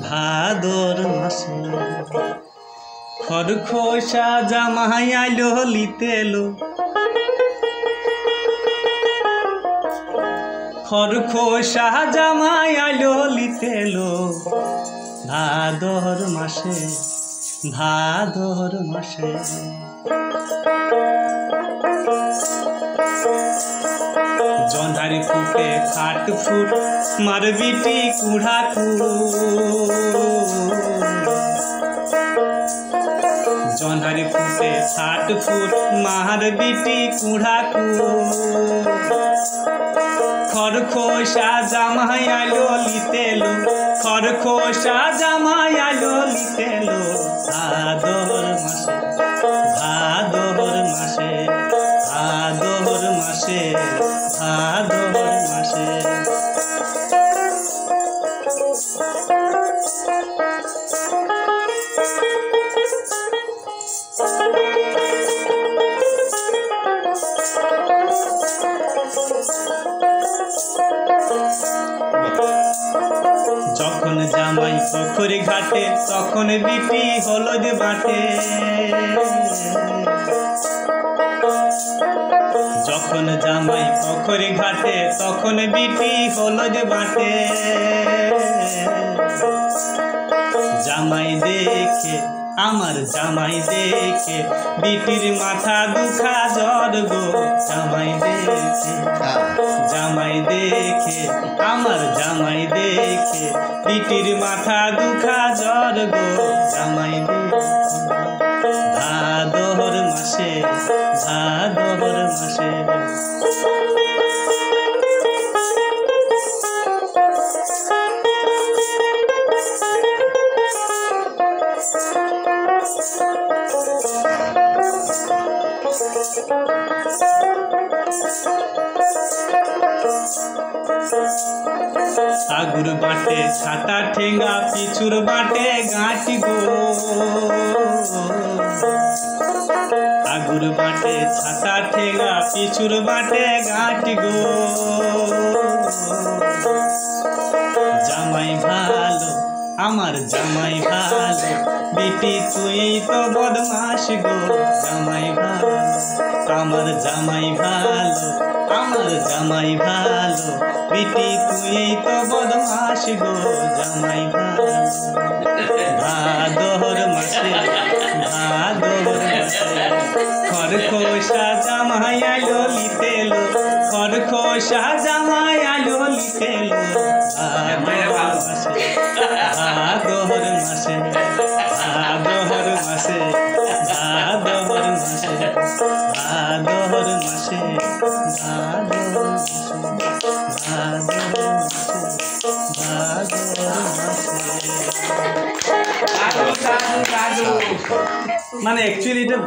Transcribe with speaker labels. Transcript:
Speaker 1: ভাদর মাসে খরখোশা জামাই আইলো লিতেলো, খরখোশা জামাই আইলো লিতেলো। ভাদর মাসে জন্ধারি ফুটে ফাট ফুট মারবিটি কুড়াকু, জন্ধারি ফুটে ফাট ফুট মারবিটি কুড়াকু। খরখোশা জামাই আইলো লিতেলো, খরখোশা জামাই আইলো লিতেলো। ভাদর মাসে যখন জামাই পুকুরে ঘাটে তখন বিটি হলদ বাটে, যখন জামাই পুকুরে ঘাটে তখন বিটি হলদ বাটে। জামাই দেখে আমার জামাই দেখে বিটির মাথা দুখা জ্বর গো। জামাই দেখে আমার জামাই দেখে বিটির মাথা দুখা জ্বর গো। জামাই দেখে ভাদর মাসে আগুর বাটে ছাতা ঠেঙ্গা পিছুর বাটে গাঁটি গো। আগুর বাটে ছাতা ঠেঙ্গা পিছুর বাটে গাঁটি গো। জামাই ভালো আমার জামাই ভালো, বিটি তুই তো বদমাস গো। জামাই ভালো আমার জামাই ভালো, আমার জামাই ভালো, বিটি তুই তো বদমাস গো। জামাই ভালো ভাদর মাসে খরখোশা জামাই আইলো লিতেলো, খরখোশা জামাই আইলো লিতেলো। ভাদর মাসে মানে অ্যাকচুয়ালি এটা